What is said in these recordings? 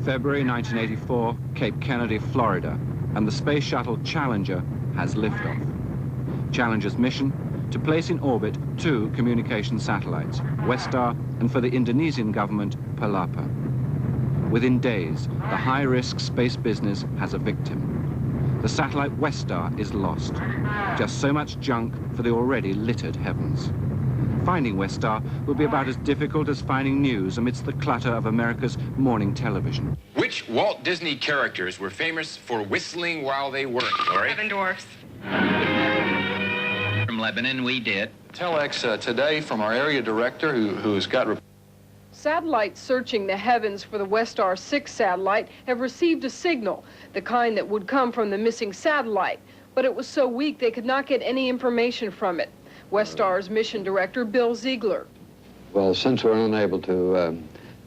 February 1984, Cape Kennedy, Florida, and the Space Shuttle Challenger has liftoff. Challenger's mission? To place in orbit 2 communication satellites, Westar and, for the Indonesian government, Palapa. Within days, the high-risk space business has a victim. The satellite Westar is lost. Just so much junk for the already littered heavens. Finding Westar will be about as difficult as finding news amidst the clutter of America's morning television. Which Walt Disney characters were famous for whistling while they worked, Lori? Seven Dwarfs. From Lebanon, we did. Telex today from our area director who's got... Satellites searching the heavens for the Westar 6 satellite have received a signal, the kind that would come from the missing satellite, but it was so weak they could not get any information from it. Westar's mission director, Bill Ziegler. Well, since we're unable to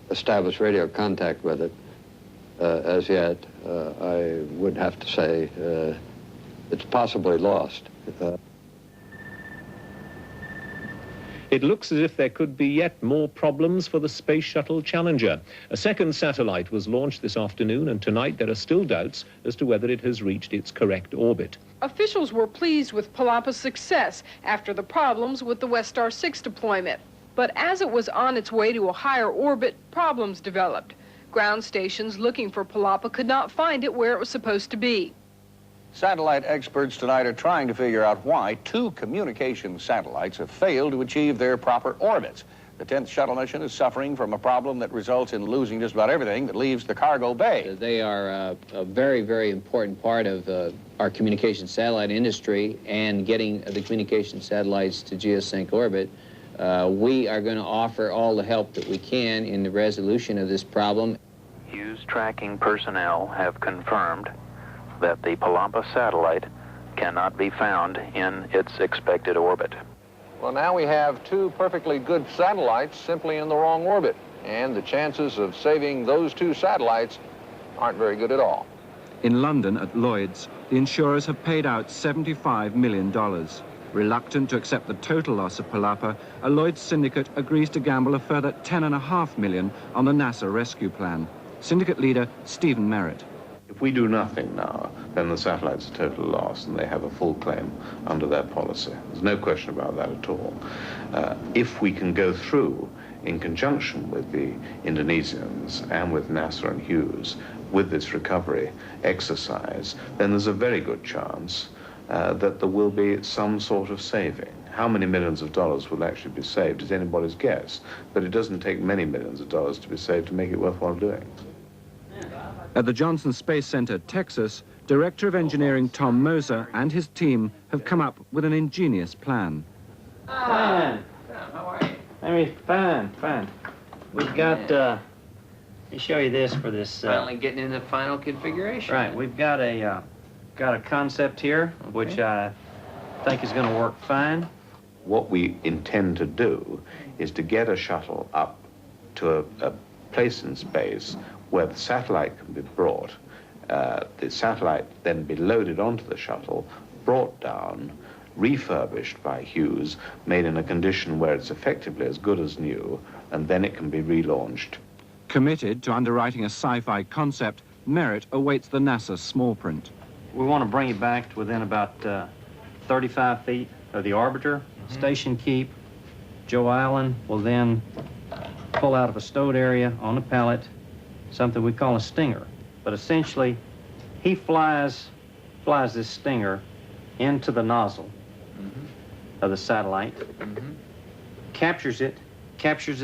establish radio contact with it as yet, I would have to say it's possibly lost. It looks as if there could be yet more problems for the Space Shuttle Challenger. A second satellite was launched this afternoon, and tonight there are still doubts as to whether it has reached its correct orbit. Officials were pleased with Palapa's success after the problems with the Westar 6 deployment. But as it was on its way to a higher orbit, problems developed. Ground stations looking for Palapa could not find it where it was supposed to be. Satellite experts tonight are trying to figure out why 2 communication satellites have failed to achieve their proper orbits. The 10th shuttle mission is suffering from a problem that results in losing just about everything that leaves the cargo bay. They are a very, very important part of our communication satellite industry, and getting the communication satellites to geosync orbit. We are going to offer all the help that we can in the resolution of this problem. Hughes tracking personnel have confirmed that the Palapa satellite cannot be found in its expected orbit. Well, now we have 2 perfectly good satellites simply in the wrong orbit, and the chances of saving those 2 satellites aren't very good at all. In London, at Lloyd's, the insurers have paid out $75 million. Reluctant to accept the total loss of Palapa, a Lloyd's syndicate agrees to gamble a further $10.5 million on the NASA rescue plan. Syndicate leader Stephen Merritt. If we do nothing now, then the satellite's a total loss, and they have a full claim under their policy. There's no question about that at all. If we can go through, in conjunction with the Indonesians and with NASA and Hughes, with this recovery exercise, then there's a very good chance that there will be some sort of saving. How many millions of dollars will actually be saved is anybody's guess, but it doesn't take many millions of dollars to be saved to make it worthwhile doing. At the Johnson Space Center, Texas, Director of Engineering Tom Moser and his team have come up with an ingenious plan. Fine. How are you? I mean, fine. We've got, let me show you this for this. Finally getting in the final configuration. Right, we've got a concept here, which I think is going to work fine. What we intend to do is to get a shuttle up to a place in space where the satellite can be brought, the satellite then be loaded onto the shuttle, brought down, refurbished by Hughes, made in a condition where it's effectively as good as new, and then it can be relaunched. Committed to underwriting a sci-fi concept, Merritt awaits the NASA small print. We want to bring it back to within about 35 feet of the orbiter. Station keep. Joe Allen will then pull out of a stowed area on a pallet something we call a stinger. But essentially, he flies this stinger into the nozzle of the satellite, captures it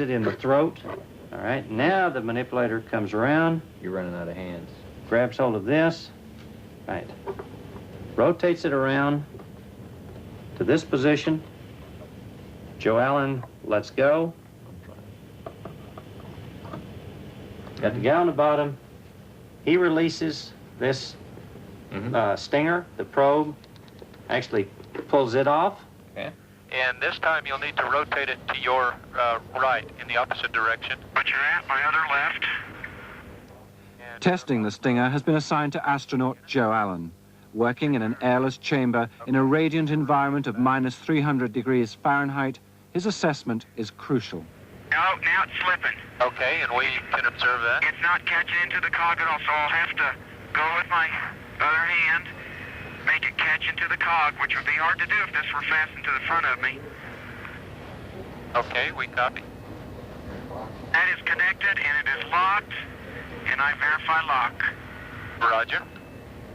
in the throat. All right, now the manipulator comes around. You're running out of hands. Grabs hold of this, right, rotates it around to this position. Joe Allen lets go. Got the guy on the bottom. He releases this stinger, the probe, actually pulls it off. Okay. And this time you'll need to rotate it to your right in the opposite direction. But you're at my other left. Testing the Stinger has been assigned to astronaut Joe Allen. Working in an airless chamber in a radiant environment of -300 degrees Fahrenheit, his assessment is crucial. No, now it's slipping. Okay, and we can observe that. It's not catching into the cog at all, so I'll have to go with my other hand, make it catch into the cog, which would be hard to do if this were fastened to the front of me. Okay, we copy. That is connected, and it is locked, and I verify lock. Roger.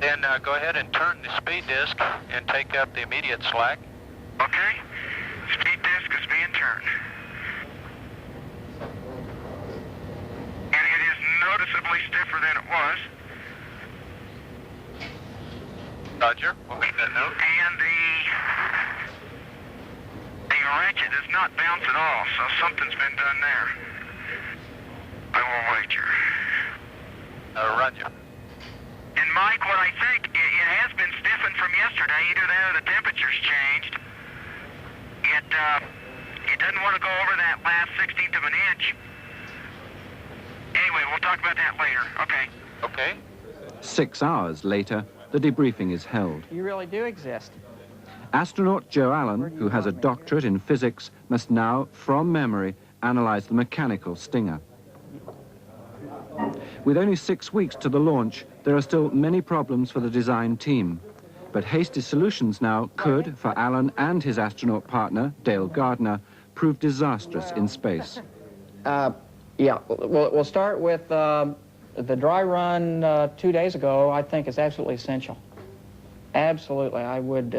Then go ahead and turn the speed disc and take up the immediate slack. Okay. Speed disc is being turned. And it is noticeably stiffer than it was. Roger. We'll make that note. And the ratchet does not bounce at all, so something's been done there. I will wager. Roger. And Mike, what I think, it has been stiffened from yesterday. Either that or the temperature's changed. It doesn't want to go over that last 16th of an inch. Anyway, we'll talk about that later. Okay. Okay. 6 hours later, the debriefing is held. You really do exist. Astronaut Joe Allen, who has a doctorate in physics, must now, from memory, analyze the mechanical stinger. With only 6 weeks to the launch, there are still many problems for the design team. But hasty solutions now could, for Allen and his astronaut partner, Dale Gardner, prove disastrous in space. Yeah, we'll start with the dry run 2 days ago. I think is absolutely essential. Absolutely. I would,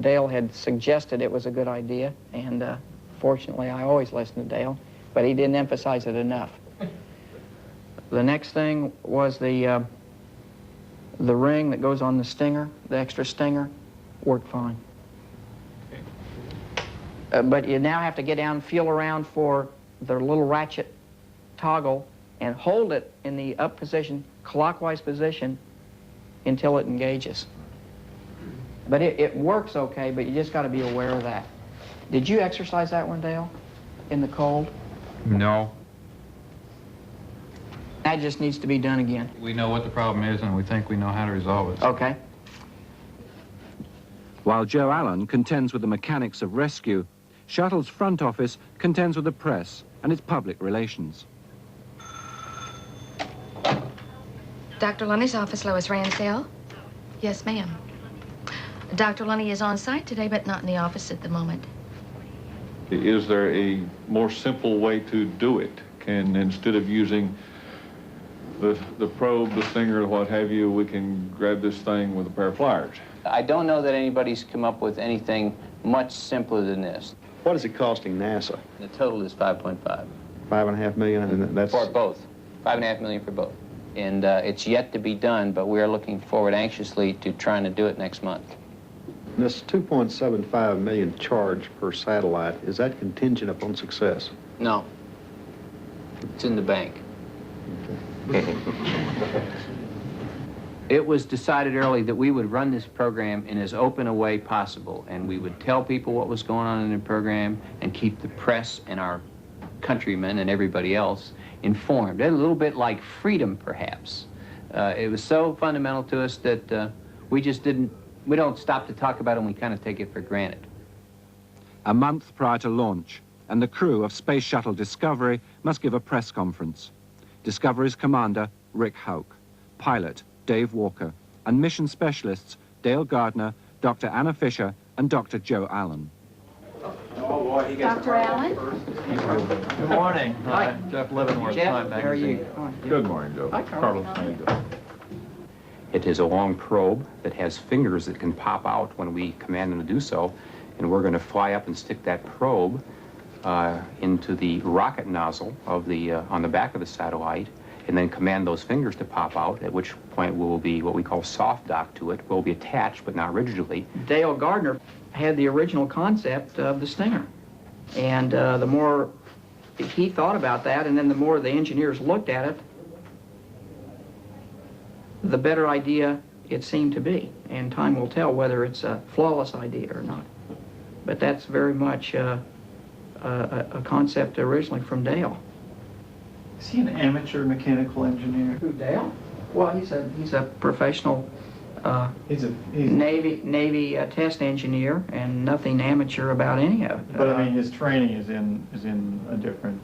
Dale had suggested it was a good idea, and fortunately I always listen to Dale, but he didn't emphasize it enough. The next thing was the ring that goes on the stinger, the extra stinger, worked fine. But you now have to get down and feel around for the little ratchet toggle and hold it in the up position, clockwise position, until it engages. But it works okay, but you just got to be aware of that. Did you exercise that one, Dale, in the cold? No. That just needs to be done again. We know what the problem is, and we think we know how to resolve it. Okay. While Joe Allen contends with the mechanics of rescue, Shuttle's front office contends with the press and its public relations. Dr. Lunny's office, Lois Ransdale. Yes, ma'am. Dr. Lunny is on site today, but not in the office at the moment. Is there a more simple way to do it? Can, instead of using the probe, the stinger, what have you, we can grab this thing with a pair of pliers? I don't know that anybody's come up with anything much simpler than this. What is it costing NASA? The total is 5.5. $5.5 million, and that's... For both. $5.5 million for both. And it's yet to be done, but we are looking forward anxiously to trying to do it next month. This $2.75 million charge per satellite, is that contingent upon success? No. It's in the bank. Okay. It was decided early that we would run this program in as open a way possible, and we would tell people what was going on in the program and keep the press and our countrymen and everybody else informed. A little bit like freedom, perhaps. It was so fundamental to us that we don't stop to talk about it, and we kind of take it for granted. A month prior to launch, and the crew of Space Shuttle Discovery must give a press conference. Discovery's commander, Rick Houck, pilot, Dave Walker, and mission specialists, Dale Gardner, Dr. Anna Fisher, and Dr. Joe Allen. Dr. Allen? Good morning. Hi. Jeff Leavenworth, Jeff, Time how are you? Magazine. Good morning, Joe. Hi, Carlos. How you doing? It is a long probe that has fingers that can pop out when we command them to do so, and we're going to fly up and stick that probe into the rocket nozzle of the on the back of the satellite, and then command those fingers to pop out, at which point we will be what we call soft dock to it. We'll be attached, but not rigidly. Dale Gardner had the original concept of the stinger. And the more he thought about that, and then the more the engineers looked at it, the better idea it seemed to be. And time will tell whether it's a flawless idea or not. But that's very much a concept originally from Dale. Is he an amateur mechanical engineer? Who, Dale? Well, he's a professional He's Navy test engineer, and nothing amateur about any of it. But I mean, his training is in a different.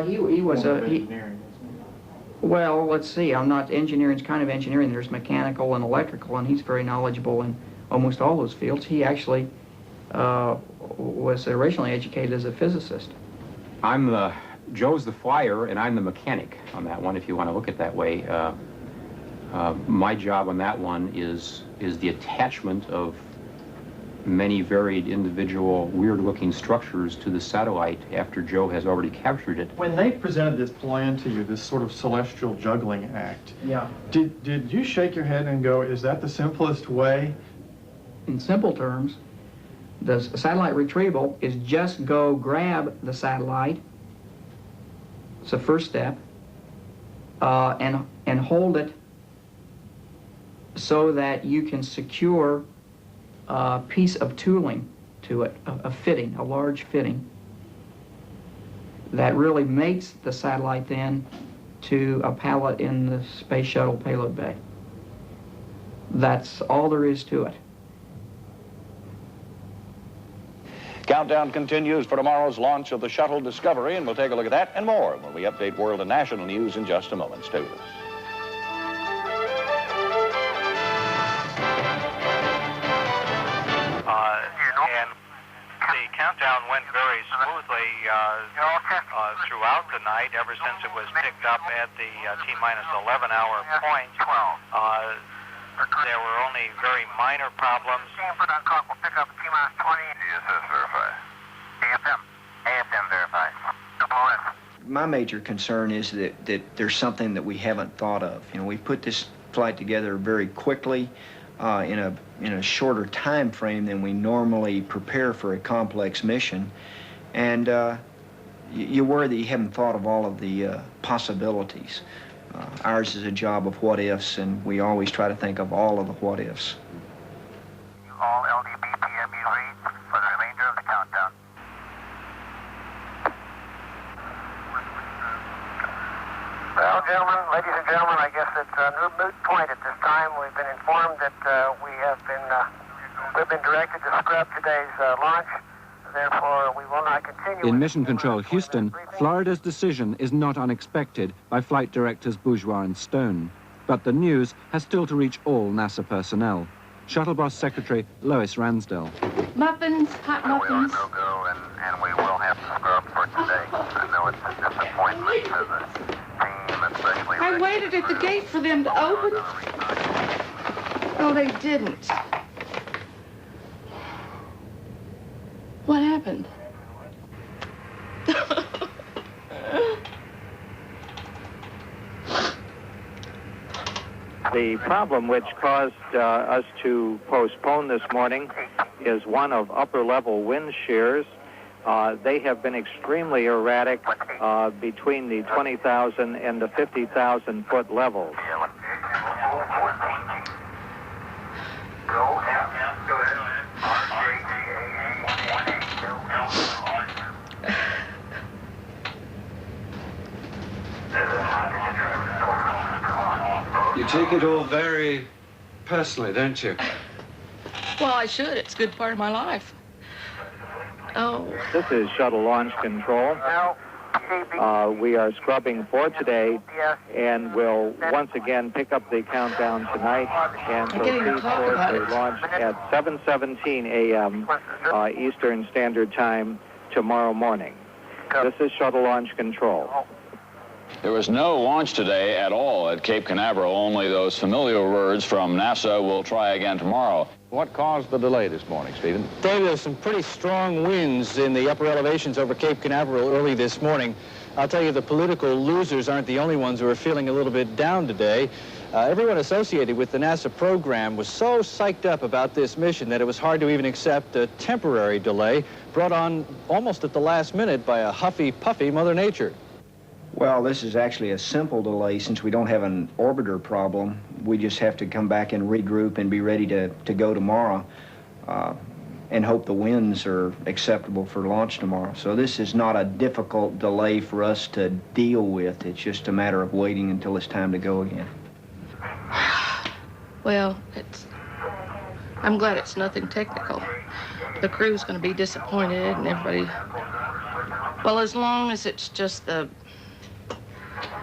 He was engineering. Well, let's see. I'm not engineering. It's kind of engineering. There's mechanical and electrical, and he's very knowledgeable in almost all those fields. He actually was originally educated as a physicist. Joe's the flyer, and I'm the mechanic on that one, if you want to look at it that way. My job on that one is the attachment of many varied individual weird-looking structures to the satellite after Joe has already captured it. When they presented this plan to you, this sort of celestial juggling act, yeah, did you shake your head and go, is that the simplest way? In simple terms, the satellite retrieval is just go grab the satellite. It's the first step, and hold it so that you can secure a piece of tooling to it, a fitting, a large fitting, that really mates the satellite then to a pallet in the Space Shuttle payload bay. That's all there is to it. Countdown continues for tomorrow's launch of the Shuttle Discovery, and we'll take a look at that and more when we update world and national news in just a moment. Stay with us. And the countdown went very smoothly throughout the night, ever since it was picked up at the T-minus 11 hour point. There were only very minor problems. Stanford on clock will pick up T-minus 20. DSS verified. AFM verified. My major concern is that there's something that we haven't thought of. You know, we put this flight together very quickly in a shorter time frame than we normally prepare for a complex mission, and you worry that you haven't thought of all of the possibilities. Ours is a job of what-ifs, and we always try to think of all of the what-ifs. All LDBPMU reads for the remainder of the countdown. Well, gentlemen, ladies and gentlemen, I guess it's a moot point at this time. We've been informed that we've been directed to scrub today's launch. Therefore, we will not continue. In Mission Control Houston, Florida's decision is not unexpected by flight directors Bourgeois and Stone. But the news has still to reach all NASA personnel. Shuttle Boss Secretary Lois Ransdell. Muffins, hot muffins. No go, and we will have to scrub for today. I know it's a disappointment to the team, especially. I waited at the gate for them to open. Oh, they didn't. What happened? The problem which caused us to postpone this morning is one of upper-level wind shears. They have been extremely erratic between the 20,000 and the 50,000 foot levels. You take it all very personally, don't you? Well, I should. It's a good part of my life. Oh. This is Shuttle Launch Control. We are scrubbing for today, and will once again pick up the countdown tonight and proceed towards the launch at 7:17 a.m. Eastern Standard Time tomorrow morning. This is Shuttle Launch Control. There was no launch today at all at Cape Canaveral, only those familiar words from NASA, "We'll try again tomorrow." What caused the delay this morning, Stephen? David, there's some pretty strong winds in the upper elevations over Cape Canaveral early this morning. I'll tell you, the political losers aren't the only ones who are feeling a little bit down today. Everyone associated with the NASA program was so psyched up about this mission that it was hard to even accept a temporary delay brought on almost at the last minute by a huffy-puffy Mother Nature. Well, this is actually a simple delay since we don't have an orbiter problem. We just have to come back and regroup and be ready to go tomorrow and hope the winds are acceptable for launch tomorrow. So this is not a difficult delay for us to deal with. It's just a matter of waiting until it's time to go again. Well, I'm glad it's nothing technical. The crew's going to be disappointed and everybody... Well, as long as it's just the...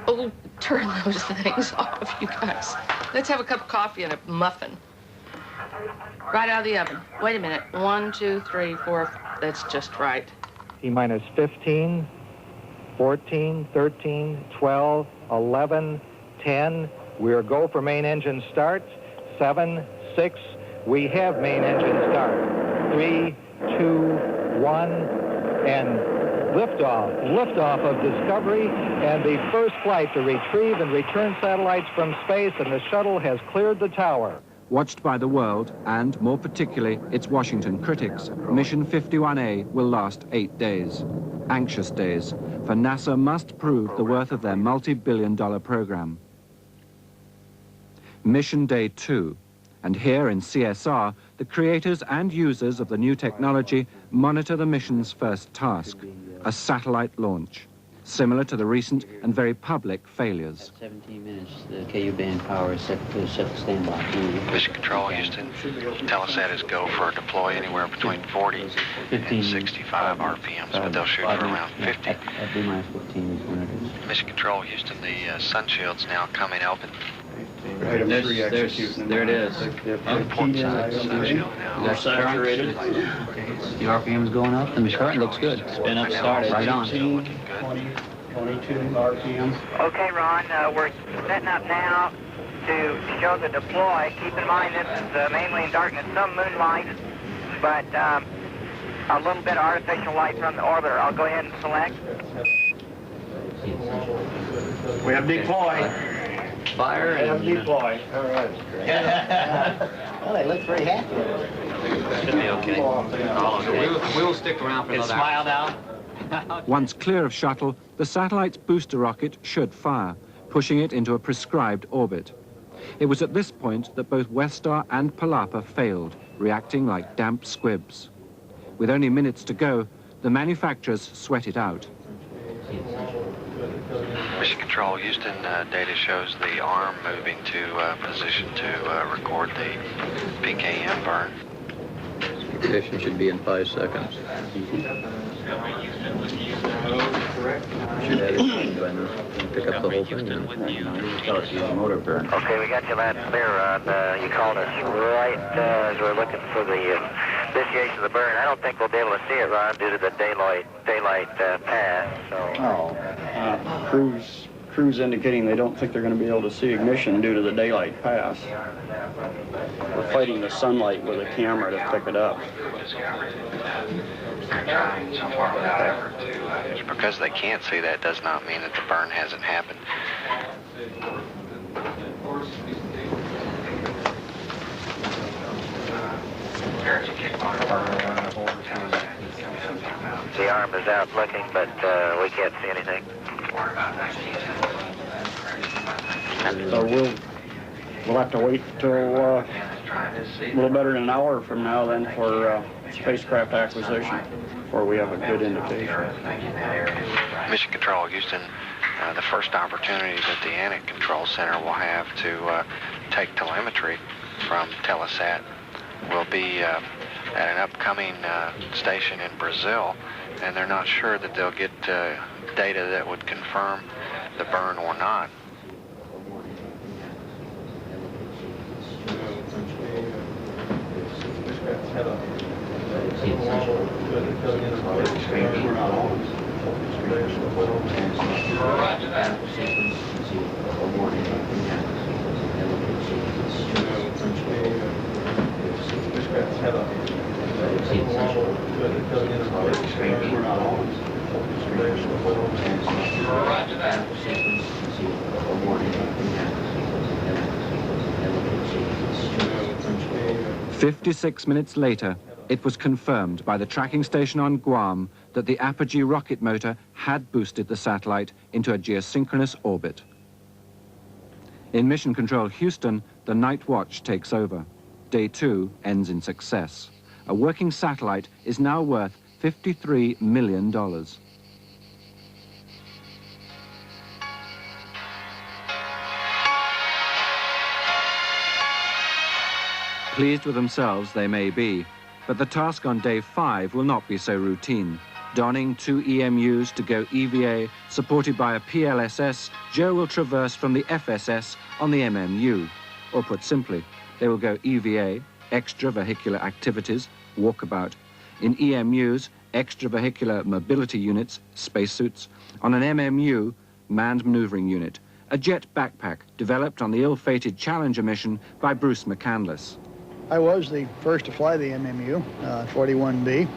Oh, turn those things off, you guys. Let's have a cup of coffee and a muffin. Right out of the oven. Wait a minute. 1, 2, 3, 4. That's just right. T-minus 15, 14, 13, 12, 11, 10. We're go for main engine start. 7, 6. We have main engine start. 3, 2, 1, and liftoff. Liftoff of Discovery and the first flight to retrieve and return satellites from space, and the shuttle has cleared the tower. Watched by the world, and more particularly its Washington critics, Mission 51A will last 8 days. Anxious days, for NASA must prove the worth of their multi-billion-dollar program. Mission Day 2, and here in CSR, the creators and users of the new technology monitor the mission's first task, a satellite launch, similar to the recent and very public failures. At 17 minutes, the KU band power is set to standby. Mission Control, Houston. Telesat is go for deploy anywhere between 40 and 65 RPMs, but they'll shoot for around 50. At D-minus 15 is when it is. Mission Control, Houston, the sun shield's now coming open. There it is. Port side sun shield now. That's saturated. The RPM is going up, and the current looks good. Spin up, started, right on. 22 RPM. Okay, Ron, we're setting up now to show the deploy. Keep in mind this is mainly in darkness, some moonlight, but a little bit of artificial light from the orbiter. I'll go ahead and select. We have deploy. Fire and... deploy. All right. Well, they look pretty happy. Should be okay. All okay. We'll stick around for another hour. It smiled out. Once clear of shuttle, the satellite's booster rocket should fire, pushing it into a prescribed orbit. It was at this point that both Westar and Palapa failed, reacting like damp squibs. With only minutes to go, the manufacturers sweat it out. Mission Control, Houston, data shows the arm moving to position to record the PKM burn. Ignition should be in 5 seconds. Should have it pick up the whole thing. Tell us the motor burn. Okay, we got you loud and clear, Ron. You called us right as we're looking for the initiation of the burn. I don't think we'll be able to see it, Ron, due to the daylight pass. So. Crews indicating they don't think they're going to be able to see ignition due to the daylight pass. We're fighting the sunlight with a camera to pick it up. They're trying so far without effort to, because they can't see that does not mean that the burn hasn't happened. The arm is out looking, but we can't see anything. So we'll have to wait till a little better than an hour from now then for spacecraft acquisition before we have a good indication. Mission Control, Houston, the first opportunity that the ANIC Control Center will have to take telemetry from Telesat will be at an upcoming station in Brazil, and they're not sure that they'll get data that would confirm the burn or not. Roger that. 56 minutes later, it was confirmed by the tracking station on Guam that the Apogee rocket motor had boosted the satellite into a geosynchronous orbit. In Mission Control Houston, the night watch takes over. Day 2 ends in success. A working satellite is now worth $53 million. Pleased with themselves they may be, but the task on day 5 will not be so routine. Donning 2 EMUs to go EVA, supported by a PLSS, Joe will traverse from the FSS on the MMU. Or put simply, they will go EVA, extravehicular activities, walkabout, in EMUs, extravehicular mobility units, spacesuits, on an MMU, manned maneuvering unit, a jet backpack developed on the ill-fated Challenger mission by Bruce McCandless. I was the first to fly the MMU, 41B.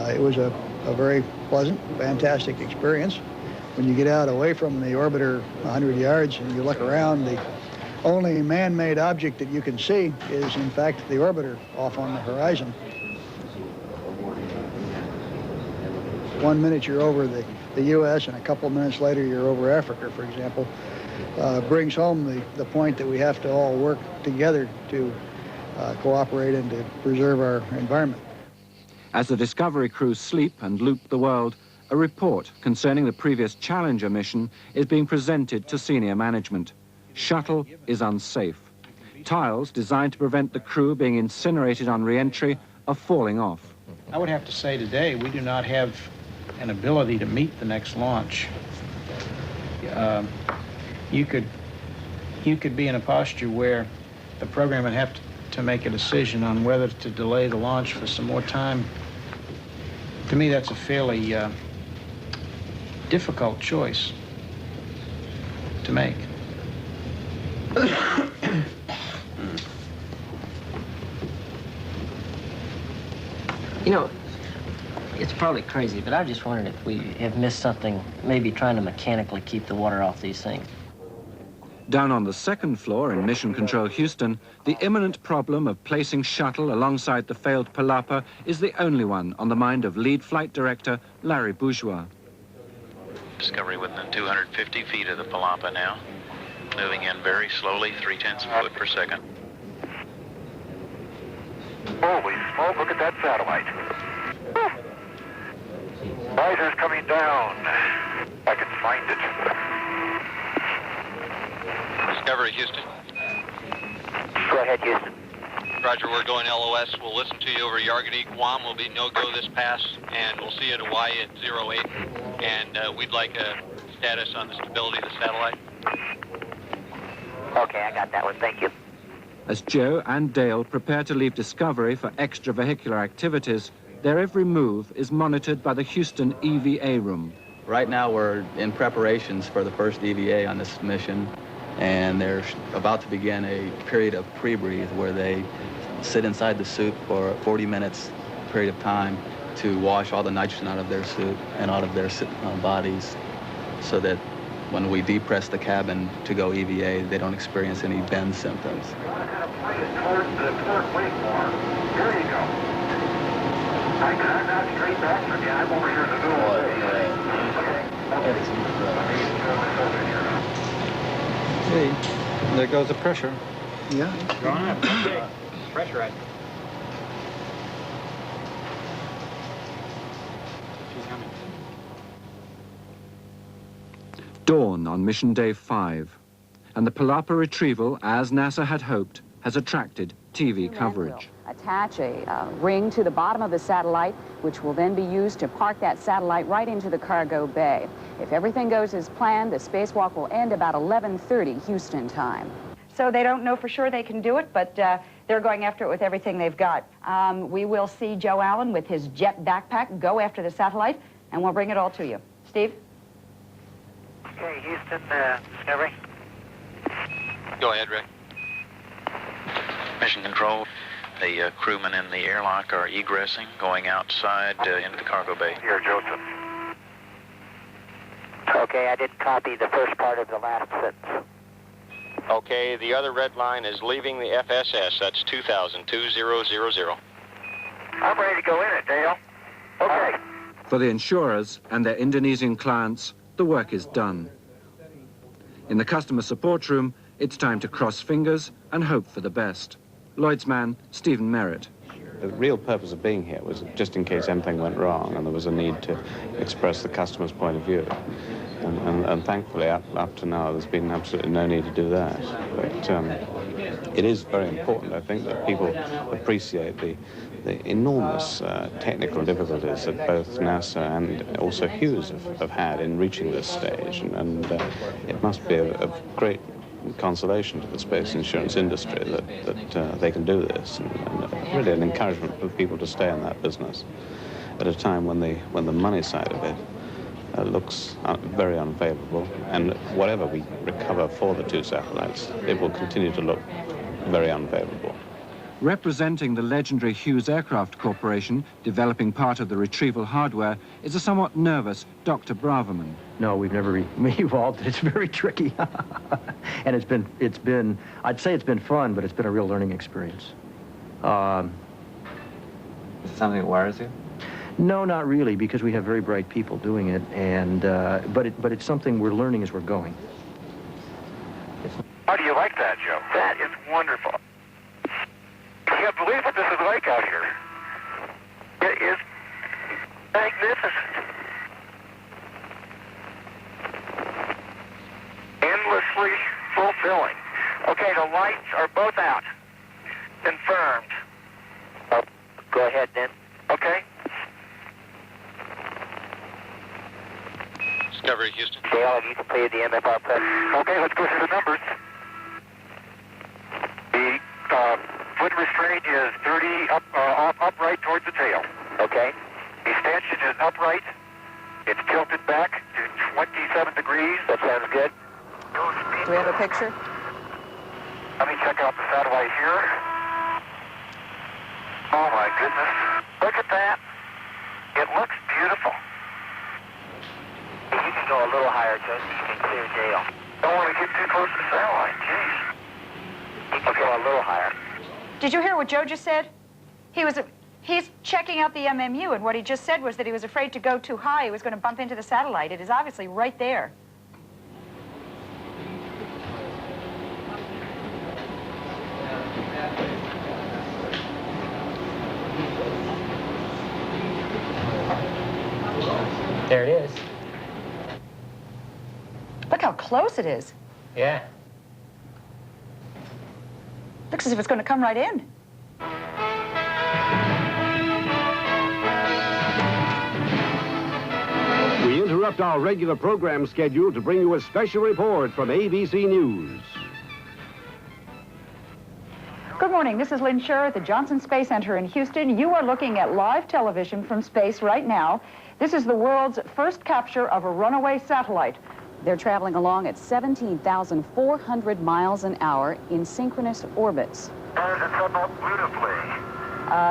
It was a very pleasant, fantastic experience. When you get out away from the orbiter 100 yards and you look around, the only man-made object that you can see is, in fact, the orbiter off on the horizon. 1 minute you're over the U.S. and a couple minutes later you're over Africa, for example, brings home the point that we have to all work together to cooperate and to preserve our environment. As the Discovery crew sleep and loop the world, a report concerning the previous Challenger mission is being presented to senior management. Shuttle is unsafe. Tiles designed to prevent the crew being incinerated on re-entry are falling off. I would have to say today we do not have an ability to meet the next launch. You could be in a posture where the program would have to make a decision on whether to delay the launch for some more time. To me, that's a fairly difficult choice to make. You know, it's probably crazy, but I just wondered if we have missed something, maybe trying to mechanically keep the water off these things. Down on the second floor in Mission Control Houston, the imminent problem of placing shuttle alongside the failed Palapa is the only one on the mind of lead flight director Larry Bourgeois. Discovery within 250 feet of the Palapa now. Moving in very slowly, 0.3 foot per second. Holy smoke, look at that satellite. Riser's coming down. I can find it. Discovery, Houston. Go ahead, Houston. Roger, we're going LOS. We'll listen to you over Yargany. Guam will be no-go this pass, and we'll see you at Hawaii at 08. And we'd like a status on the stability of the satellite. Okay, I got that one. Thank you. As Joe and Dale prepare to leave Discovery for extravehicular activities, their every move is monitored by the Houston EVA room. Right now we're in preparations for the first EVA on this mission, and they're about to begin a period of pre-breathe where they sit inside the suit for a 40 minutes period of time to wash all the nitrogen out of their suit and out of their bodies, so that when we depress the cabin to go EVA, they don't experience any bend symptoms. Towards the waveform. Here you go. I'm not straight back from you. I'm over here in the middle of the Okay, there goes the pressure. Yeah. Going up. Okay. Pressurize. She's coming. Dawn on mission day 5, and the Palapa retrieval, as NASA had hoped, has attracted TV coverage. Attach a ring to the bottom of the satellite, which will then be used to park that satellite right into the cargo bay. If everything goes as planned, the spacewalk will end about 11:30 Houston time. So they don't know for sure they can do it, but they're going after it with everything they've got. We will see Joe Allen with his jet backpack go after the satellite, and we'll bring it all to you. Steve? Okay, Houston, Discovery. Go ahead, Rick. Mission Control, the crewmen in the airlock are egressing, going outside into the cargo bay. Here, Joseph. Okay, I did copy the first part of the last sentence. Okay, the other red line is leaving the FSS. That's 2000. I'm ready to go in it, Dale. Okay. For the insurers and their Indonesian clients, the work is done. In the customer support room, it's time to cross fingers and hope for the best. Lloyd's man, Stephen Merritt. The real purpose of being here was just in case anything went wrong and there was a need to express the customer's point of view. And thankfully, up to now, there's been absolutely no need to do that. But it is very important, I think, that people appreciate the enormous technical difficulties that both NASA and also Hughes have had in reaching this stage, and it must be of great consolation to the space insurance industry that they can do this, and really an encouragement for people to stay in that business at a time when the money side of it looks very unfavorable, and whatever we recover for the two satellites, it will continue to look very unfavorable. Representing the legendary Hughes Aircraft Corporation, developing part of the retrieval hardware, is a somewhat nervous Dr. Braverman. No, we've never evolved. It's very tricky. And it's been, I'd say it's been fun, but it's been a real learning experience. Is it something that worries you? No, not really, because we have very bright people doing it, and but it's something we're learning as we're going. How do you like that, Joe? That is wonderful. I can't believe what this is like out here. It is magnificent. Endlessly fulfilling. Okay, the lights are both out. Confirmed. Oh, go ahead then. Okay. Discovery, Houston. Dale, have you completed the MFR prep? Okay, let's go through the numbers. The foot restraint is 30 upright towards the tail. Okay. The stanchion is upright. It's tilted back to 27 degrees. That sounds good. Do we have a picture? Let me check out the satellite here. Oh my goodness. Look at that. It looks beautiful. You can go a little higher, Joe, so you can clear Dale. Don't want to get too close to the satellite. Jeez. You can go a little higher. Did you hear what Joe just said? He's checking out the MMU, and what he just said was that he was afraid to go too high. He was going to bump into the satellite. It is obviously right there. There it is. Look how close it is. Yeah. Looks as if it's going to come right in. We interrupt our regular program schedule to bring you a special report from ABC News. Good morning. This is Lynn Scher at the Johnson Space Center in Houston. You are looking at live television from space right now. This is the world's first capture of a runaway satellite. They're traveling along at 17,400 miles an hour in synchronous orbits. There's it come up beautifully.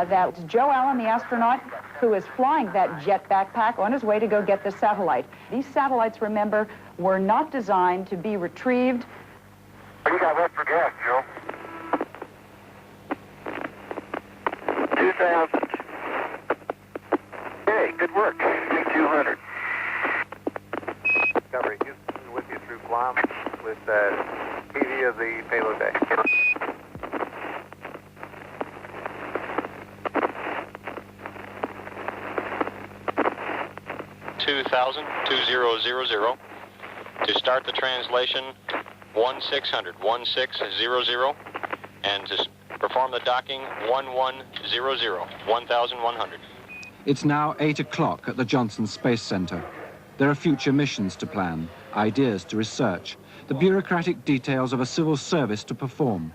That's Joe Allen, the astronaut, who is flying that jet backpack on his way to go get the satellite. These satellites, remember, were not designed to be retrieved. What do you got left for gas, Joe? 2,000. Hey, good work. 200. Discovery, Houston, with you through Guam, with TV of the payload bay. To start the translation, 1600, 1600, and to perform the docking, 1100, 1100. It's now 8 o'clock at the Johnson Space Center. There are future missions to plan, ideas to research, the bureaucratic details of a civil service to perform.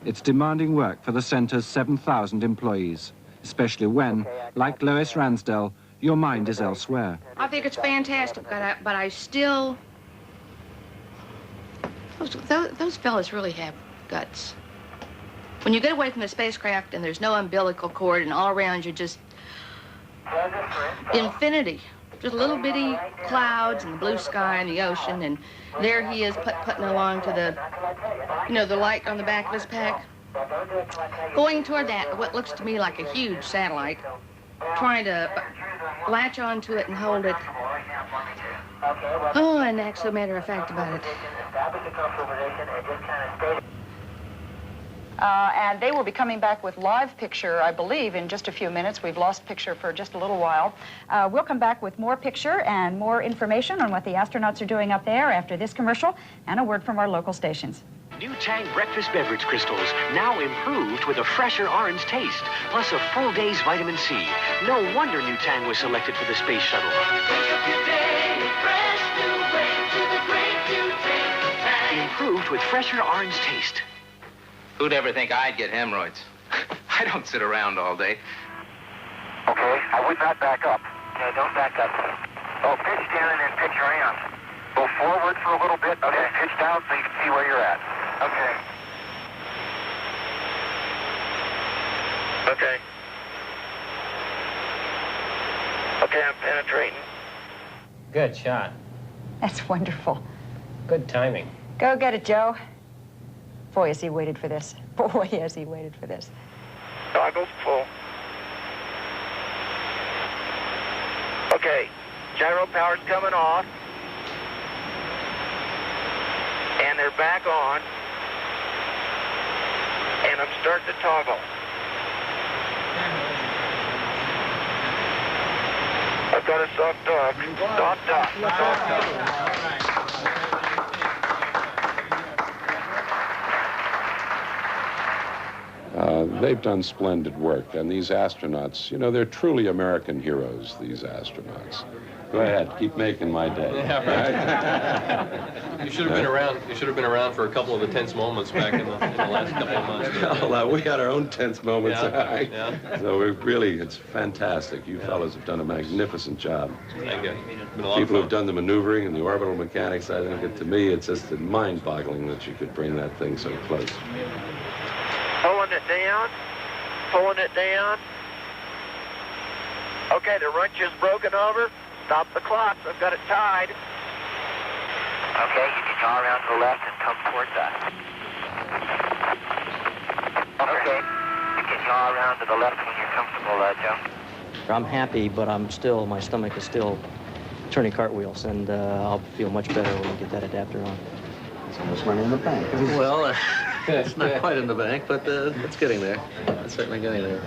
It's demanding work for the center's 7,000 employees, especially when, like Lois Ransdell, your mind is elsewhere. I think it's fantastic, but I still... Those fellas really have guts. When you get away from the spacecraft and there's no umbilical cord and all around you just infinity, just little bitty clouds and the blue sky and the ocean, and there he is putting along to the, you know, the light on the back of his pack, going toward that, what looks to me like a huge satellite, trying to latch onto it and hold it. Oh, and act so matter of fact about it. And they will be coming back with live picture, I believe, in just a few minutes. We've lost picture for just a little while. We'll come back with more picture and more information on what the astronauts are doing up there after this commercial and a word from our local stations. New Tang breakfast beverage crystals, now improved with a fresher orange taste, plus a full day's vitamin C. No wonder New Tang was selected for the space shuttle. Improved with fresher orange taste. Who'd ever think I'd get hemorrhoids? I don't sit around all day. Okay, I would not back up. Okay, don't back up. Oh, pitch down and then pitch around. Go forward for a little bit, okay, pitch down so you can see where you're at. Okay. Okay. Okay, I'm penetrating. Good shot. That's wonderful. Good timing. Go get it, Joe. Boy, has he waited for this. Boy, has he waited for this. Goggles full. Okay, gyro power's coming off. And they're back on. And I'm starting to toggle. I've got a soft dog. Soft dog. Soft dog. They've done splendid work, and these astronauts, you know, they're truly American heroes, these astronauts. Go ahead, keep making my day. Yeah, right. You should have been around. You should have been around for a couple of the tense moments back in the last couple of months. Well, we had our own tense moments. Yeah. Yeah. So it's fantastic. You fellows have done a magnificent job. Thank you. It's been a lot People of who've done the maneuvering and the orbital mechanics, I think, to me, it's just mind-boggling that you could bring that thing so close. Pulling it down. Pulling it down. Okay, the wrench is broken over. Stop the clock. I've got it tied. Okay, you can draw around to the left and come towards us. Okay, you can draw around to the left when you're comfortable, Joe. I'm happy, but my stomach is still turning cartwheels, and I'll feel much better when we get that adapter on. So much money in the bank. Well, it's not quite in the bank, but it's getting there. It's certainly getting there.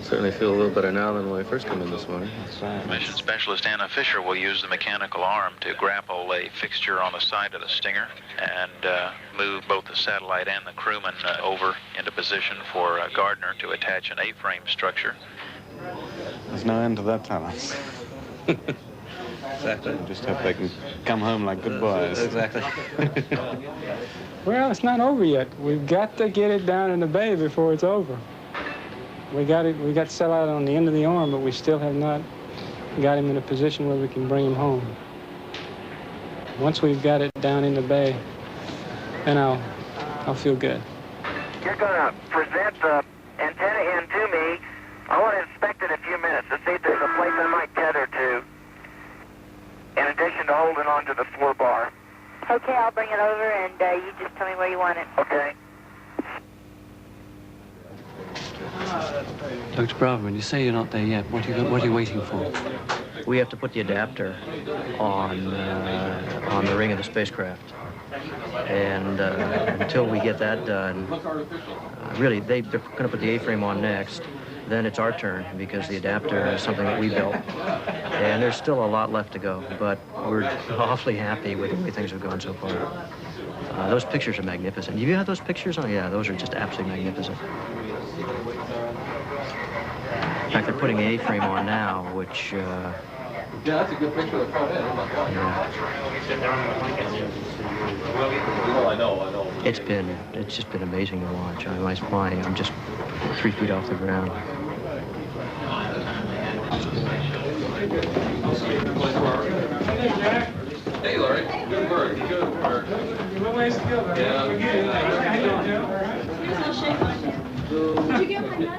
Certainly feel a little better now than when I first came in this morning. Mission Specialist Anna Fisher will use the mechanical arm to grapple a fixture on the side of the Stinger and move both the satellite and the crewman over into position for Gardner to attach an A-frame structure. There's no end to that talent. Exactly. Just hope they can come home like good boys. Exactly. Well, it's not over yet. We've got to get it down in the bay before it's over. We got satellite on the end of the arm, but we still have not got him in a position where we can bring him home. Once we've got it down in the bay, then I'll feel good. You're going to present the antenna in to me. I want to inspect it in a few minutes to see if there's a place I might tether to, in addition to holding onto the 4-bar. Okay, I'll bring it over, and you just tell me where you want it. Okay. Dr. Braverman, you say you're not there yet. What are you waiting for? We have to put the adapter on the ring of the spacecraft. And until we get that done, really, they're going to put the A-frame on next. Then it's our turn, because the adapter is something that we built. And there's still a lot left to go, but we're awfully happy with the way things have gone so far. Those pictures are magnificent. Do you have those pictures? Oh, yeah, those are just absolutely magnificent. In fact, they're putting an A-frame on now, which... Yeah, that's a good picture of the front end. Oh, my God. Yeah. I know. It's just been amazing to watch. I was flying. I'm just 3 feet off the ground. Hey, Larry. Good work. Good work.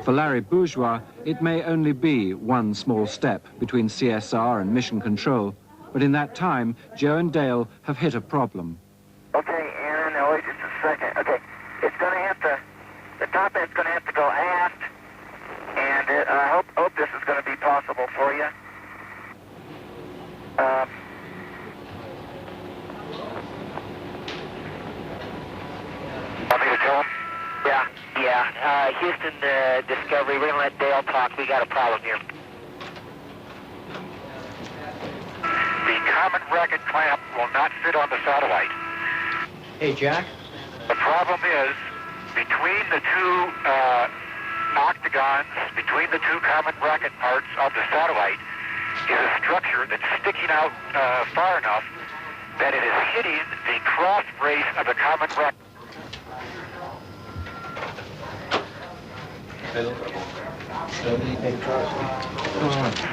For Larry Bourgeois, it may only be one small step between CSR and mission control, but in that time, Joe and Dale have hit a problem. Okay, Anna, now wait just a second. Okay, it's going to have to, the top end's going to have to go aft, and I hope this is going to be possible for you. Want me to tell him? Yeah. Houston Discovery, we're going to let Dale talk. We got a problem here. The common bracket clamp will not fit on the satellite. Hey, Jack. The problem is, between the two octagons, between the two common bracket parts of the satellite, is a structure that's sticking out far enough that it is hitting the cross brace of the common bracket.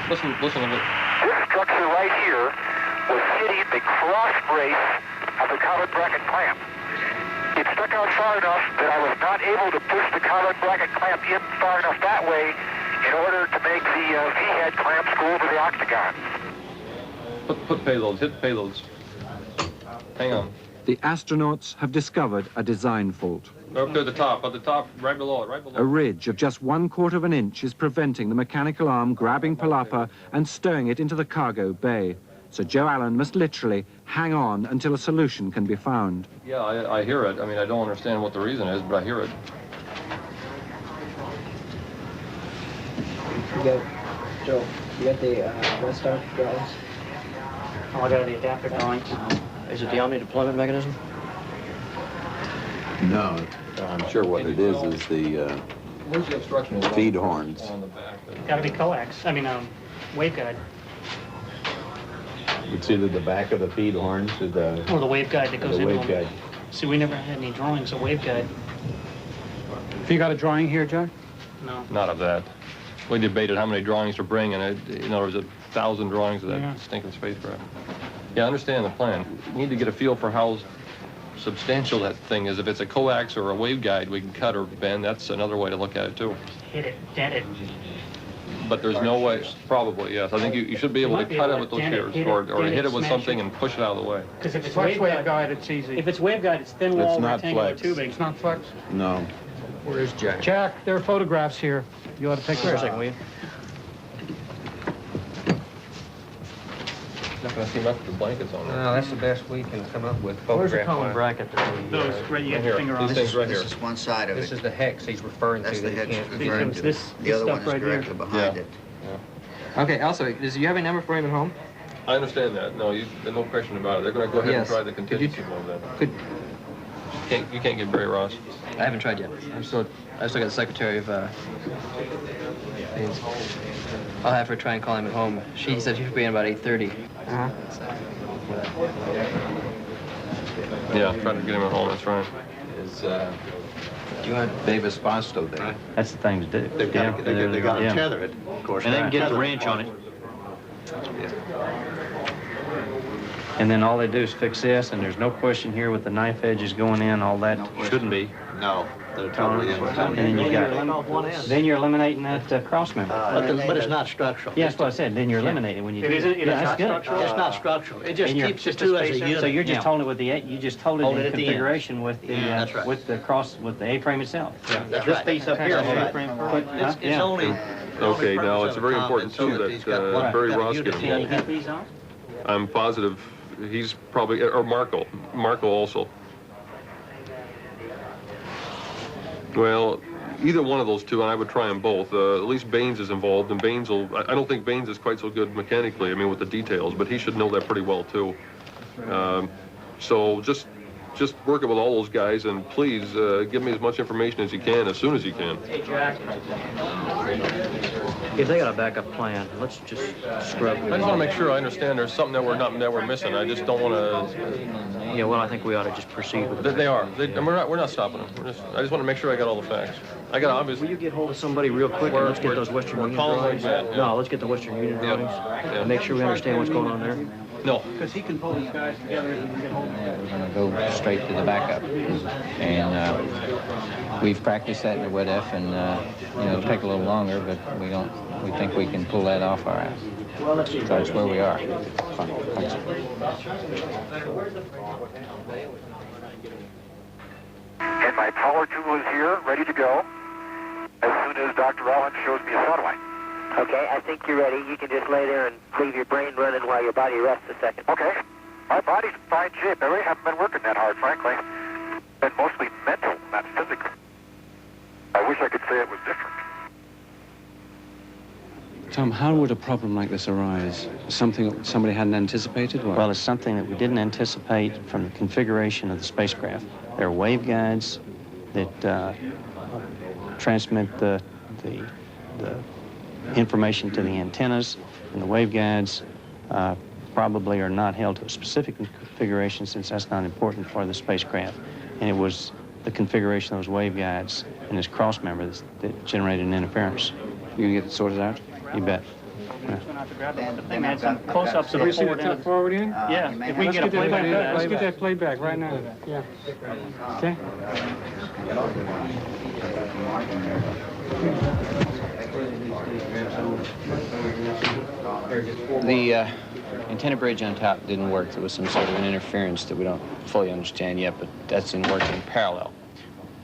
Listen a bit. This structure right here was hitting the cross brace of the common bracket clamp. It stuck out far enough that I was not able to push the common bracket clamp in far enough that way in order to make the V-head clamps go over the octagons. Put payloads, hit payloads. Hang on. The astronauts have discovered a design fault. Up to the top, right below it, right below it. A ridge of just 1/4 of an inch is preventing the mechanical arm grabbing Palapa and stowing it into the cargo bay. So Joe Allen must literally hang on until a solution can be found. Yeah, I hear it. I mean, I don't understand what the reason is, but I hear it. Joe, you got the West Star drawings? Oh, I got the adapter drawings. Is it the Omni deployment mechanism? No, I'm sure what it is the Where's the obstruction? feed horns. On the back. Gotta be coax. I mean, waveguide. It's either the back of the feed horns or the... Or the waveguide that goes the into waveguide. them. See, we never had any drawings of waveguide. Have you got a drawing here, Jack? No. Not of that. We debated how many drawings to bring, and there was 1,000 drawings of that stinking spacecraft. Yeah, I understand the plan. We need to get a feel for how substantial that thing is. If it's a coax or a waveguide we can cut or bend, that's another way to look at it, too. Hit it, dent it. But there's no way, probably, yes. I think you should be able to cut it with those shears, or hit it with something and push it out of the way. Because if it's waveguide, it's easy. If it's waveguide, it's thin wall rectangular flex. tubing. It's not flex. No. Where's Jack? Jack, there are photographs here. You ought to take Wait a those. second, will you? Not going to see much of the blankets on there. No, that's the best we can come up with. Where's the common bracket? Those, right, you got your finger on. These things right here. This is one side of it. This is the hex he's referring That's to. the that hex he can't- referring to. This The other one stuff is right directly here. behind it. Okay, also, do you have a number for him at home? I understand that. No, there's no question about it. They're going to go ahead and try the contingency mode then. You can't get Barry Ross. I haven't tried yet. I still got the secretary of things. I'll have her try and call him at home. She said she'll be in about 8:30. Uh-huh. Yeah, try to get him at home, that's right. Is Davis Basto there? That's the thing to do. They've got to tether it, of course. And they can get the wrench on it. And then all they do is fix this, and there's no question here with the knife edges going in, all that shouldn't be. No, they're totally And then you got, then you're eliminating that cross member. But it's not structural. Yeah, that's what I said. Then you're eliminating when you do. It's not structural. It's not structural. It just keeps the just two as a unit. So you're just holding it with the you just hold it Hold it in at the configuration with the that's right. with the cross with the A-frame itself. That's This right. piece up here. That's right. It's only. Okay, now it's very important too that Barry Ross get Can you involved. get these on? I'm positive he's probably, or Marco also. Well, either one of those two, and I would try them both. At least Baines is involved, and Baines will, I don't think Baines is quite so good mechanically, I mean, with the details, but he should know that pretty well, too. So just work it with all those guys, and please give me as much information as you can, as soon as you can. Hey, Jack. If they got a backup plan, let's just scrub. I just want to make sure I understand there's something that we're missing. I just don't want to. Yeah, well, I think we ought to just proceed with it. They are. And we're not stopping them. I just want to make sure I got all the facts. I got obviously. Will you get hold of somebody real quick and let's get those Western Union drawings? No, let's get the Western Union drawings and make sure we understand what's going on there. No. Because he can pull these guys together and get hold of them. We're going to go straight to the backup. And we've practiced that in the WEDF, and it'll take a little longer, but we think we can pull that off our ass. So that's where we are. Fine. Thanks. And my power tool is here, ready to go, as soon as Dr. Allen shows me a satellite. Okay, I think you're ready. You can just lay there and leave your brain running while your body rests a second. Okay. My body's in fine shape. I really haven't been working that hard, frankly. Been mostly mental, not physical. I wish I could say it was different. Tom, how would a problem like this arise? Something somebody hadn't anticipated? Well, it's something that we didn't anticipate from the configuration of the spacecraft. There are waveguides that transmit the information to the antennas, and the waveguides probably are not held to a specific configuration since that's not important for the spacecraft. And it was the configuration of those waveguides and this cross members that generated an interference. You gonna get it sorted out? You bet. The thing had some close-ups of Have we seen forward the end. forward end? Yeah, if we can get a playback of that. Let's get that playback right now. Yeah. Okay. The antenna bridge on top didn't work. There was some sort of an interference that we don't fully understand yet, but that's in working in parallel.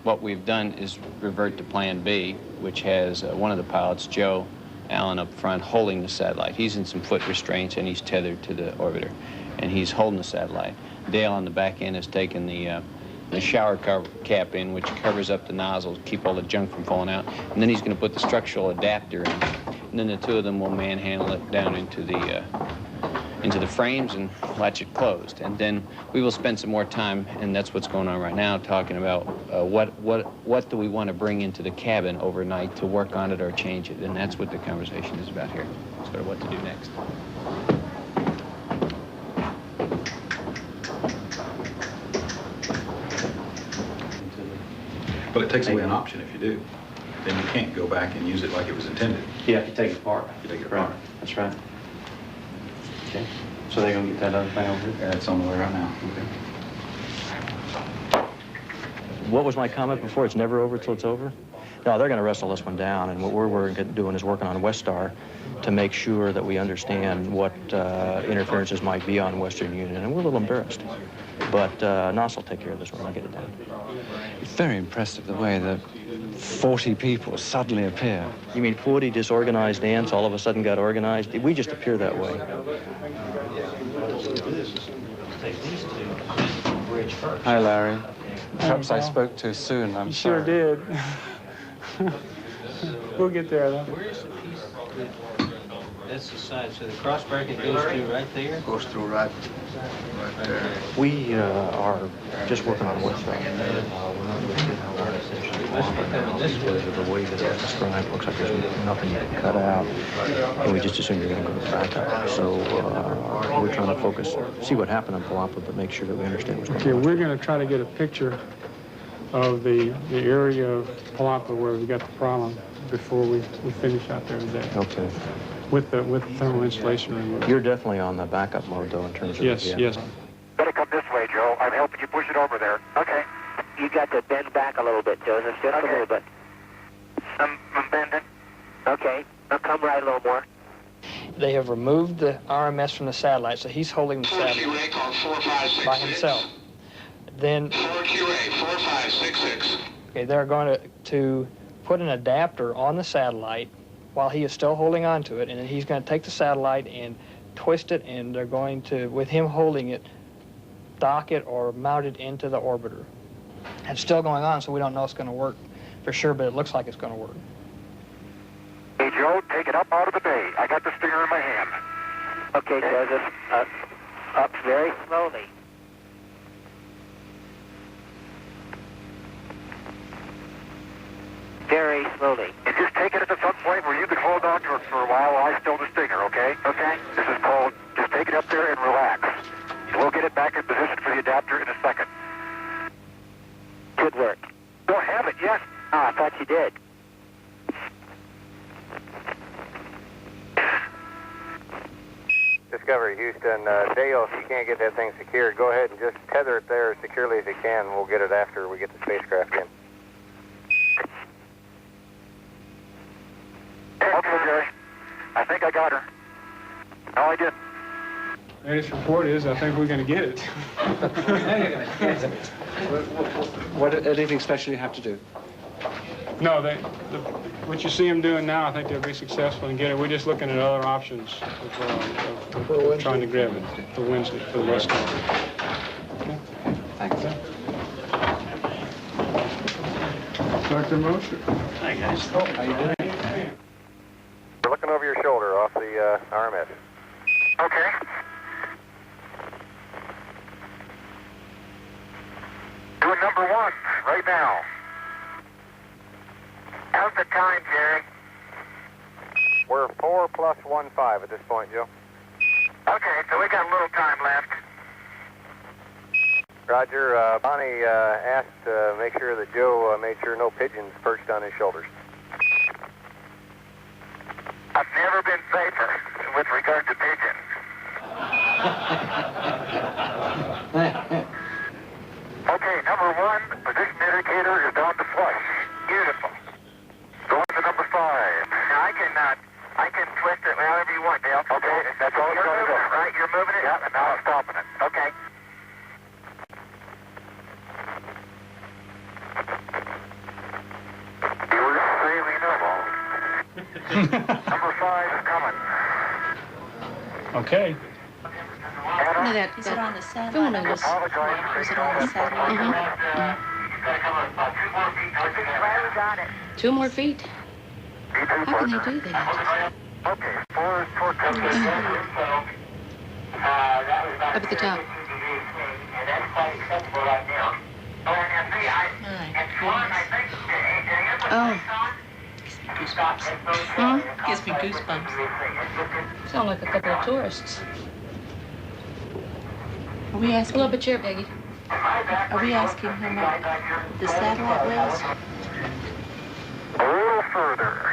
What we've done is revert to plan B, which has one of the pilots, Joe Allen, up front holding the satellite. He's in some foot restraints and he's tethered to the orbiter, and he's holding the satellite. Dale on the back end has taken the shower cap in, which covers up the nozzle to keep all the junk from falling out, and then he's going to put the structural adapter in, and then the two of them will manhandle it down into the frames and latch it closed. And then we will spend some more time, and that's what's going on right now, talking about what do we want to bring into the cabin overnight to work on it or change it, and that's what the conversation is about here, sort of what to do next. But it takes away an option if you do. Then you can't go back and use it like it was intended. Yeah, if you take it apart. You take it apart. That's right. Okay. So they're going to get that other thing over here? Yeah, it's on the way right now. Okay. What was my comment before? It's never over till it's over? No, they're going to wrestle this one down, and what we're doing is working on Westar to make sure that we understand what interferences might be on Western Union, and we're a little embarrassed. But NOS will take care of this one. I'll get it done. It's very impressive the way that 40 people suddenly appear. You mean 40 disorganized ants all of a sudden got organized? We just appear that way. Hi, Larry. Perhaps I spoke too soon. I'm Sure did. We'll get there, though. Where's the piece that's the side, so the cross bracket goes through right there? Goes through right there. We are just working on Westar. The way that it's described looks like there's nothing cut out, and we just assume you're going to go to backup. So we're trying to focus, see what happened on Palapa, but make sure that we understand what's going on. Okay, we're going to try to get a picture of the area of Palapa where we got the problem before we finish out there today. Okay. With the thermal insulation removal. You're definitely on the backup mode, though, in terms of... Yes, yes. Better come this way, Joe. I'm helping you push it over there. Okay. You got to bend back a little bit, Joseph, just a little bit. I'm bending. Okay. Now come right a little more. They have removed the RMS from the satellite, so he's holding the satellite by himself. Then 4QA4566. Okay, they're going to put an adapter on the satellite while he is still holding on to it, and then he's going to take the satellite and twist it, and they're going to, with him holding it, dock it or mount it into the orbiter. It's still going on, so we don't know it's going to work for sure, but it looks like it's going to work. Hey, Joe, take it up out of the bay. I got the stinger in my hand. Okay, Joseph. Up very slowly. Very slowly. And just take it at some point where you can hold on to it for a while I still the stinger, okay? Okay. This is called, just take it up there and relax. We'll get it back in position for the adapter in a second. Good work. Don't have it yet. Ah, I thought you did. Discovery, Houston. Dale, if you can't get that thing secured, go ahead and just tether it there as securely as you can. We'll get it after we get the spacecraft in. Okay, Jerry. I think I got her. No, I didn't. Latest report is, I think we're going to get it. Anything special you have to do? No, what you see them doing now, I think they'll be successful and get it. We're just looking at other options of trying to grab it for Wednesday, for the rest of it. Okay. Thanks. Dr. Mosher. Hi, guys. How you doing? We're looking over your shoulder off the RMS. Okay. Doing number number 1, right now. How's the time, Jerry? We're 4 plus 1.5 at this point, Joe. Okay, so we got a little time left. Roger. Bonnie asked to make sure that Joe made sure no pigeons perched on his shoulders. I've never been safer with regard to pigeons. Okay, number 1, position indicator is down to flush. Beautiful. Going to number 5. Now I can twist it however you want, Dale. Okay, that's all you're going to do. Right, you're moving it? Yeah, and now I'm stopping it. Okay. You were sailing up. Number 5 is coming. Okay. No, is it on the satellite? Is it on the satellite? Got it. 2 more feet? How can they do that? Okay, 4 comes Up at the top. Oh. Gives me goosebumps. Sound like a couple of tourists. Are we asking? Pull up a chair, Peggy. Are we asking how much the satellite was? a little further.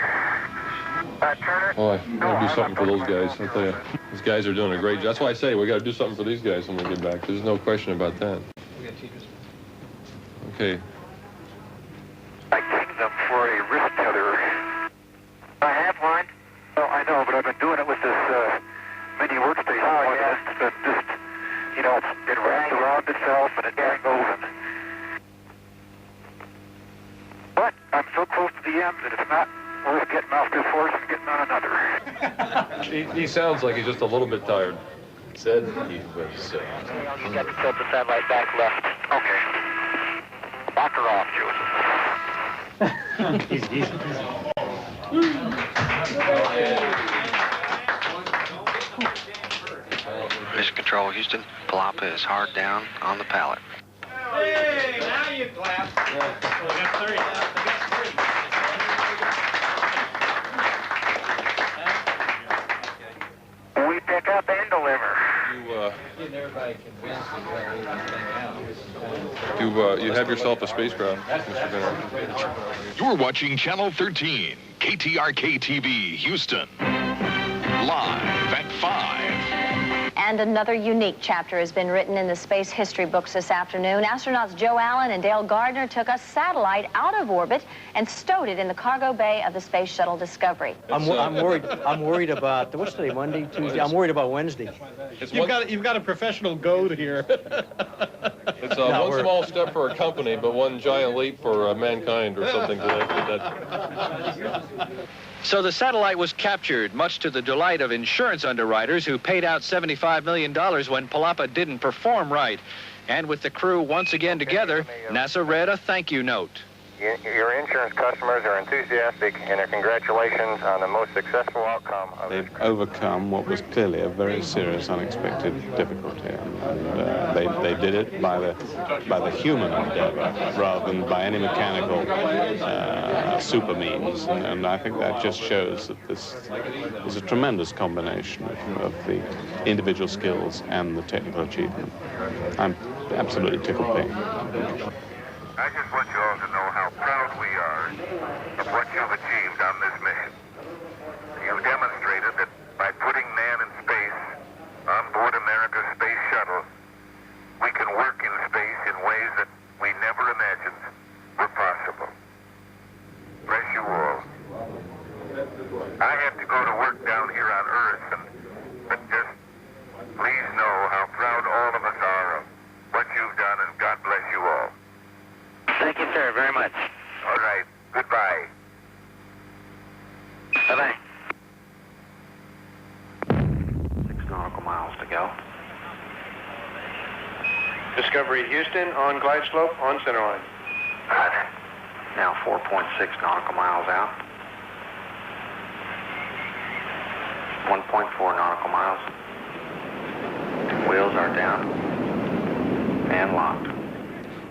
Boy, we gotta do something for those guys. I tell you, these guys are doing a great job. That's why I say we gotta do something for these guys when we get back. There's no question about that. Okay. I kinged them for a wrist tether. I have one. Oh, I know, but I've been doing it with this mini workstation. Oh, yeah. It's been just, you know, it wraps around itself and it dangles. But I'm so close to the end that it's not worth getting off this horse and getting on another. He sounds like he's just a little bit tired. Said he was. You got to tilt the satellite back left. Okay. Lock her off, Jules. Easy. Mission Control, Houston. Palapa is hard down on the pallet. Hey, now you clap. We got 30. We pick up and deliver. You have yourself a spacecraft, Mr. Benner. You're watching Channel 13, KTRK-TV, Houston. Live at 5. And another unique chapter has been written in the space history books this afternoon. Astronauts Joe Allen and Dale Gardner took a satellite out of orbit and stowed it in the cargo bay of the Space Shuttle Discovery. I'm worried about, what's today, Monday, Tuesday? I'm worried about Wednesday. You've got a professional goat here. It's one small step for a company, but one giant leap for mankind, or something to that. So the satellite was captured, much to the delight of insurance underwriters who paid out $75 million when Palapa didn't perform right. And with the crew once again together, NASA read a thank you note. Your insurance customers are enthusiastic in their congratulations on the most successful outcome of They've overcome what was clearly a very serious, unexpected difficulty, and they did it by the human endeavor rather than by any mechanical super means, and I think that just shows that this is a tremendous combination of the individual skills and the technical achievement. I'm absolutely tickled pink. I just want you all to know how proud we are of what you've achieved on this mission. You've demonstrated that by putting man in space on board America's space shuttle, we can work in space in ways that we never imagined were possible. Bless you all. I have to go to work down here on Earth, but just please know how proud all of us are of what you've done, and God bless you all. Thank you, sir, very much. All right. Goodbye. Bye-bye. 6 nautical miles to go. Discovery Houston, on glide slope, on center line. Roger. Now 4.6 nautical miles out. 1.4 nautical miles. Wheels are down and locked.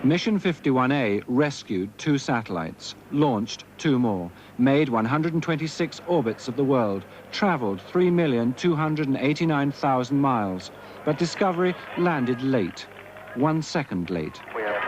Mission 51A rescued 2 satellites, launched 2 more, made 126 orbits of the world, traveled 3,289,000 miles, but Discovery landed late, 1 second late. We have